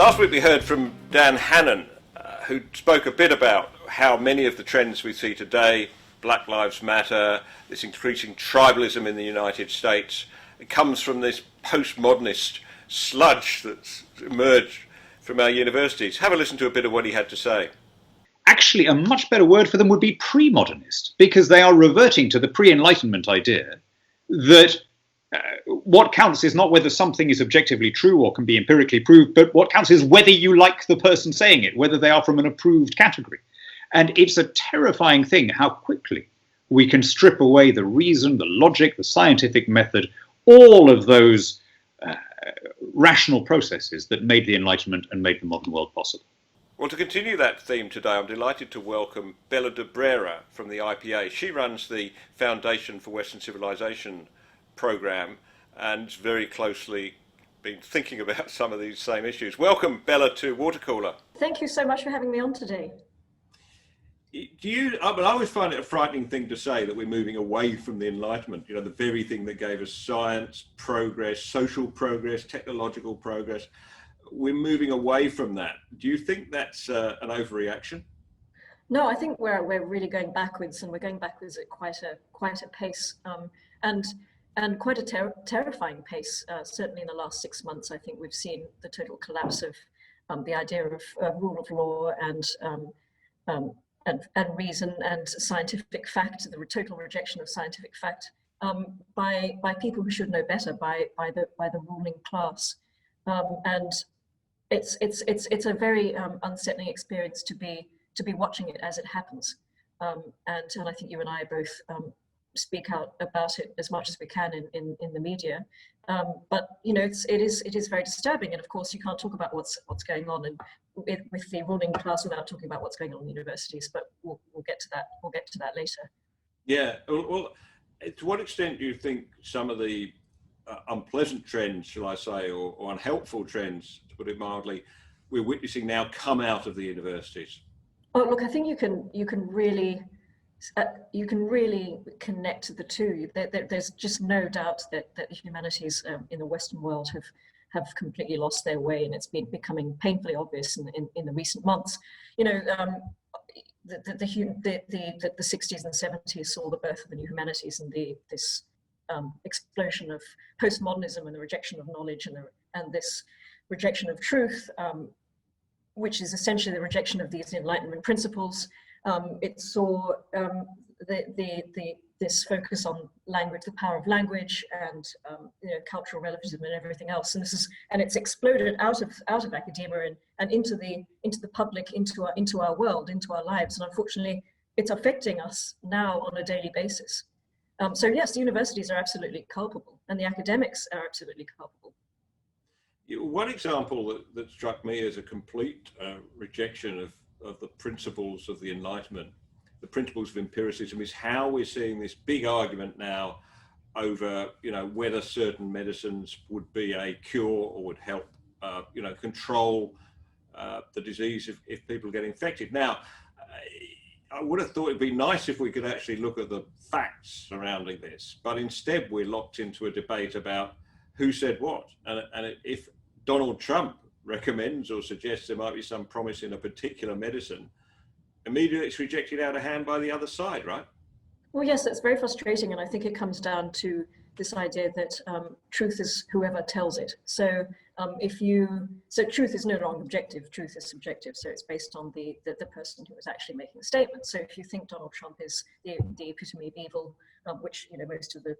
Last week we heard from Dan Hannan, who spoke a bit about how many of the trends we see today, Black Lives Matter, this increasing tribalism in the United States, it comes from this postmodernist sludge that's emerged from our universities. Have a listen to a bit of what he had to say. Actually, a much better word for them would be pre-modernist, because they are reverting to the pre-Enlightenment idea that what counts is not whether something is objectively true or can be empirically proved, but what counts is whether you like the person saying it, whether they are from an approved category. And it's a terrifying thing how quickly we can strip away the reason, the logic, the scientific method, all of those rational processes that made the Enlightenment and made the modern world possible. Well, to continue that theme today, I'm delighted to welcome Bella de Brera from the IPA. She runs the Foundation for Western Civilization program and very closely been thinking about some of these same issues. Welcome, Bella, to Watercooler. Thank you so much for having me on today. I always find it a frightening thing to say that we're moving away from the Enlightenment, the very thing that gave us science, progress, social progress, technological progress. We're moving away from that. Do you think that's an overreaction? No, I think we're really going backwards, and we're going backwards at quite a pace, and quite a terrifying pace. Certainly in the last 6 months, I think we've seen the total collapse of the idea of rule of law and reason and scientific fact, the total rejection of scientific fact by people who should know better, by the ruling class, and it's a very unsettling experience to be watching it as it happens, and I think you and I both speak out about it as much as we can in the media, but it is very disturbing, and of course you can't talk about what's going on with the ruling class without talking about what's going on in universities. But we'll get to that. We'll get to that later. Yeah. Well, to what extent do you think some of the unpleasant trends, shall I say, or unhelpful trends, to put it mildly, we're witnessing now come out of the universities? Oh, look, I think you can really connect the two. There's just no doubt that the humanities in the Western world have completely lost their way, and it's been becoming painfully obvious in the recent months. The 60s and 70s saw the birth of the new humanities and this explosion of postmodernism and the rejection of knowledge and this rejection of truth, which is essentially the rejection of these Enlightenment principles. It saw this focus on language, the power of language, and cultural relativism and everything else. And it's exploded out of academia and into the public, into our world, into our lives. And unfortunately, it's affecting us now on a daily basis. So yes, the universities are absolutely culpable, and the academics are absolutely culpable. One example that struck me as a complete rejection of the principles of the Enlightenment, the principles of empiricism, is how we're seeing this big argument now over, whether certain medicines would be a cure or would help, control the disease if people get infected. Now, I would have thought it'd be nice if we could actually look at the facts surrounding this, but instead we're locked into a debate about who said what. And if Donald Trump recommends or suggests there might be some promise in a particular medicine, immediately it's rejected out of hand by the other side, right? Well, yes, that's very frustrating, and I think it comes down to this idea that truth is whoever tells it. So truth is no longer objective, truth is subjective. So it's based on the person who is actually making the statement. So if you think Donald Trump is the epitome of evil, which most of the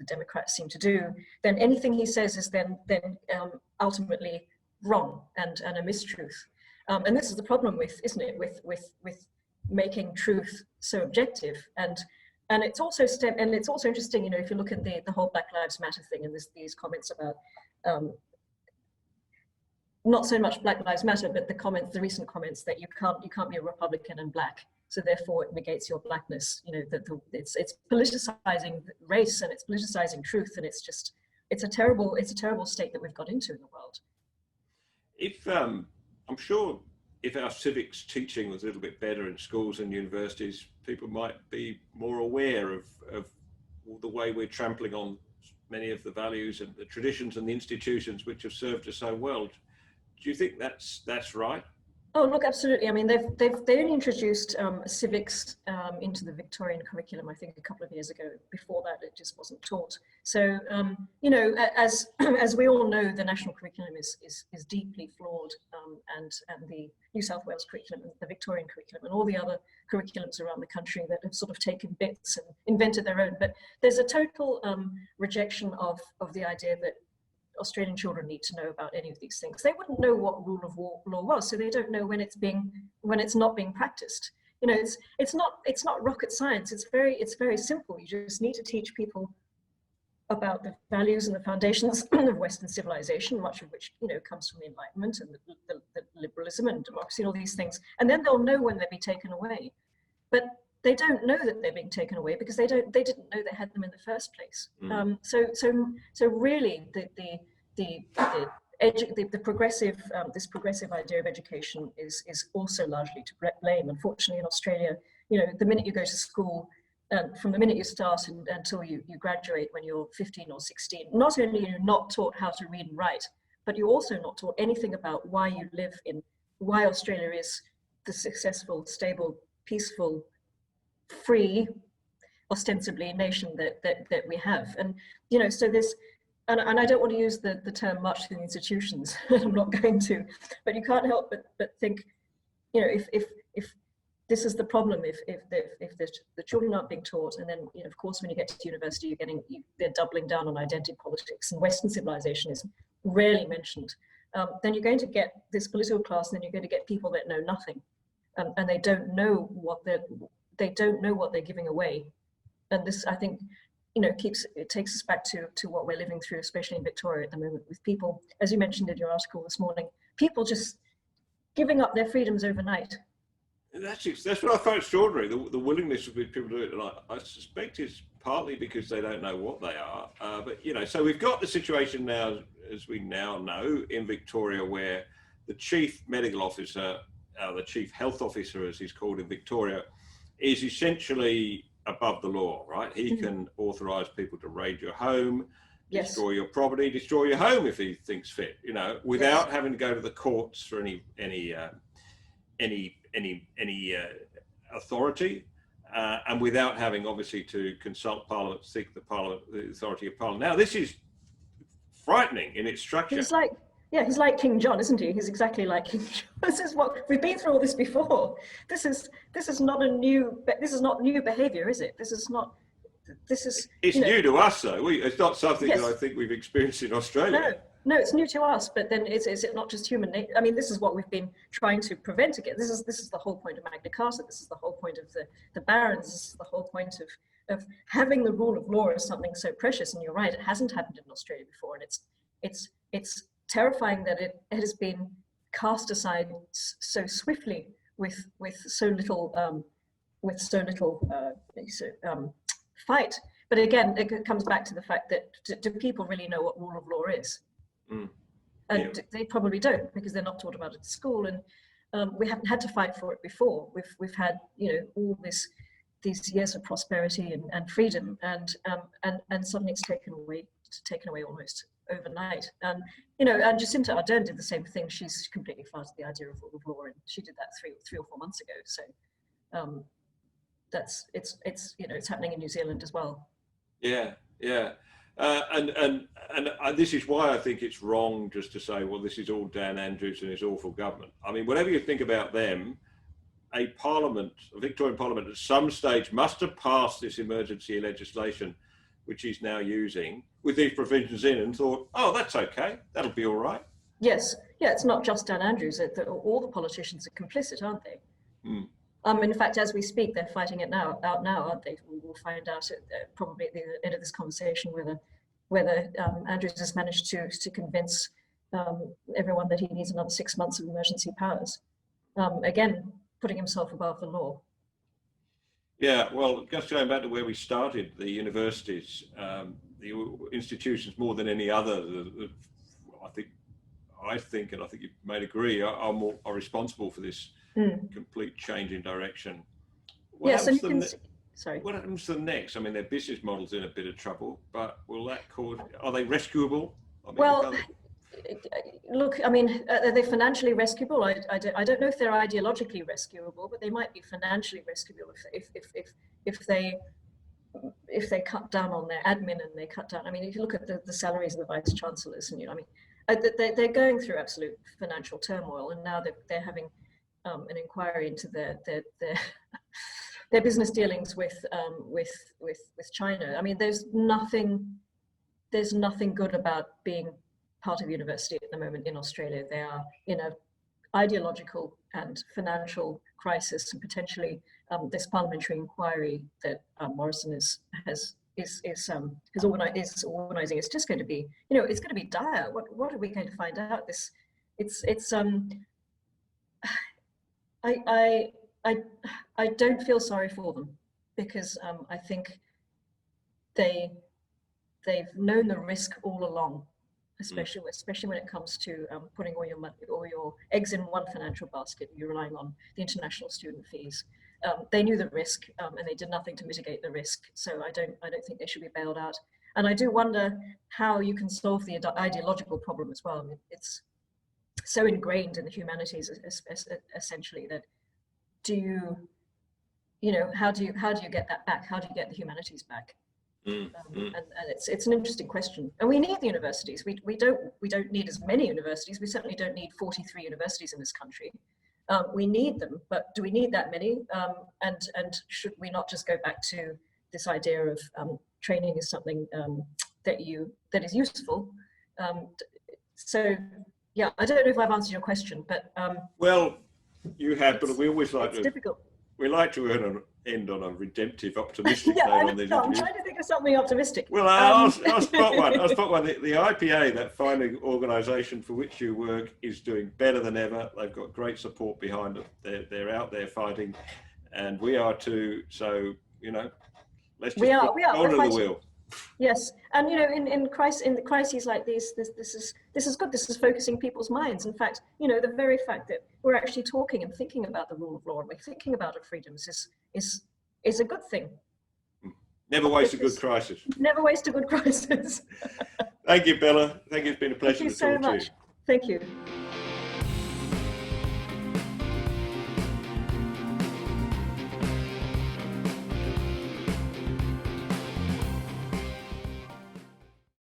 Democrats seem to do, then anything he says is then ultimately wrong and a mistruth. And this is the problem isn't it, with making truth so objective. And it's also interesting, if you look at the whole Black Lives Matter thing, and these comments about not so much Black Lives Matter, but the recent comments that you can't be a Republican and black, so therefore it negates your blackness. It's politicizing race, and it's politicizing truth, and it's a terrible state that we've got into in the world. I'm sure if our civics teaching was a little bit better in schools and universities, people might be more aware of the way we're trampling on many of the values and the traditions and the institutions which have served us so well. you think that's right? Oh, look, absolutely. I mean, they only introduced civics into the Victorian curriculum, I think, a couple of years ago. Before that, it just wasn't taught. So, you know, as we all know, the national curriculum is deeply flawed, and the New South Wales curriculum, and the Victorian curriculum, and all the other curriculums around the country that have sort of taken bits and invented their own. But there's a total rejection of the idea that Australian children need to know about any of these things. They wouldn't know what rule of law was, so they don't know when it's not being practiced. You know, it's not rocket science. It's very simple. You just need to teach people about the values and the foundations of Western civilization, much of which, you know, comes from the Enlightenment and the liberalism and democracy and all these things, and then they'll know when they'll be taken away. But they don't know that they're being taken away because they didn't know they had them in the first place. So really, the progressive this progressive idea of education is also largely to blame. Unfortunately, in Australia, you know, the minute you go to school, from the minute you start until you graduate when you're 15 or 16, not only are you not taught how to read and write, but you're also not taught anything about why you live in, why Australia is the successful, stable, peaceful, free, ostensibly, nation that we have. And, you know, so this, and I don't want to use the term much in institutions, I'm not going to, but you can't help but think, you know, if this is the problem, if the children aren't being taught, and then, you know, of course, when you get to university, they're doubling down on identity politics, and Western civilization is rarely mentioned. Then you're going to get this political class, and then you're going to get people that know nothing, and they don't know what they're giving away. And this, I think, you know, it takes us back to what we're living through, especially in Victoria at the moment, with people, as you mentioned in your article this morning, people just giving up their freedoms overnight. That's what I find extraordinary, the willingness of people to do it. And I suspect it's partly because they don't know what they are. But, you know, so we've got the situation now, as we now know, in Victoria, where the chief medical officer, the chief health officer, as he's called in Victoria, is essentially above the law, right? He can authorise people to raid your home, destroy your property, destroy your home if he thinks fit, you know, without having to go to the courts for any authority, and without having, obviously, to consult Parliament, seek the authority of Parliament. Now, this is frightening in its structure. He's like King John, isn't he? He's exactly like King John. This is what we've been through all this before. This is not new behaviour, is it? It's new to us, though. It's not something that I think we've experienced in Australia. No, it's new to us. But then is it not just human nature? I mean, this is what we've been trying to prevent again. This is the whole point of Magna Carta. This is the whole point of the barons. This is the whole point of having the rule of law as something so precious. And you're right, it hasn't happened in Australia before, and it's terrifying that it has been cast aside so swiftly with so little fight. But again, it comes back to the fact that do people really know what rule of law is? And they probably don't, because they're not taught about it at school. And we haven't had to fight for it before. We've had, you know, all these years of prosperity and freedom, and suddenly it's taken away almost overnight. And, you know, and Jacinta Ardern did the same thing. She's completely flouted the idea of rule of law, and she did that three or 4 months ago. So it's you know, it's happening in New Zealand as well. And this is why I think it's wrong just to say, well, this is all Dan Andrews and his awful government. I mean, whatever you think about them, a Victorian Parliament at some stage must have passed this emergency legislation, which he's now using, with these provisions in, and thought, oh, that's okay, that'll be all right. Yes, yeah, it's not just Dan Andrews. All the politicians are complicit, aren't they? In fact, as we speak, they're fighting it out now, aren't they? We'll find out probably at the end of this conversation whether Andrews has managed to convince everyone that he needs another 6 months of emergency powers. Again, putting himself above the law. Yeah, well, just going back to where we started, the universities, the institutions more than any other, I think, and I think you may agree, are responsible for this complete change in direction. What happens to them next? I mean, their business model's in a bit of trouble, but will that cause? Are they rescuable? I mean, look, I mean, are they financially rescuable? I don't know if they're ideologically rescuable, but they might be financially rescuable if they cut down on their admin and they cut down. I mean, if you look at the salaries of the vice chancellors, and I mean, they're going through absolute financial turmoil, and now they're having an inquiry into their business dealings with China. I mean, there's nothing good about being part of university at the moment in Australia. They are in a ideological and financial crisis, and potentially this parliamentary inquiry that Morrison is organising. It's just going to be, it's going to be dire. What are we going to find out? I don't feel sorry for them, because I think they've known the risk all along, especially when it comes to putting all your eggs in one financial basket. You're relying on the international student fees. They knew the risk, and they did nothing to mitigate the risk. So I don't think they should be bailed out. And I do wonder how you can solve the ideological problem as well. I mean, it's so ingrained in the humanities, essentially, that how do you get that back? How do you get the humanities back? And it's an interesting question. And we need the universities. We don't need as many universities. We certainly don't need 43 universities in this country. We need them, but do we need that many? And should we not just go back to this idea of training as something that is useful? So yeah, I don't know if I've answered your question, but well, you have, but we always like to. Difficult. We like to end on a redemptive, optimistic yeah, note on these I'm interviews. trying to think of something optimistic. Well, I'll spot one. The IPA, that finding organisation for which you work, is doing better than ever. They've got great support behind them. They're out there fighting, and we are too. So let's just roll to the wheel. Yes, and in crises like these, this is good. This is focusing people's minds. In fact, the very fact that we're actually talking and thinking about the rule of law and we're thinking about our freedoms is a good thing. Never waste a good crisis. Never waste a good crisis. Thank you, Bella. Thank you. It's been a pleasure to talk to you. Thank you.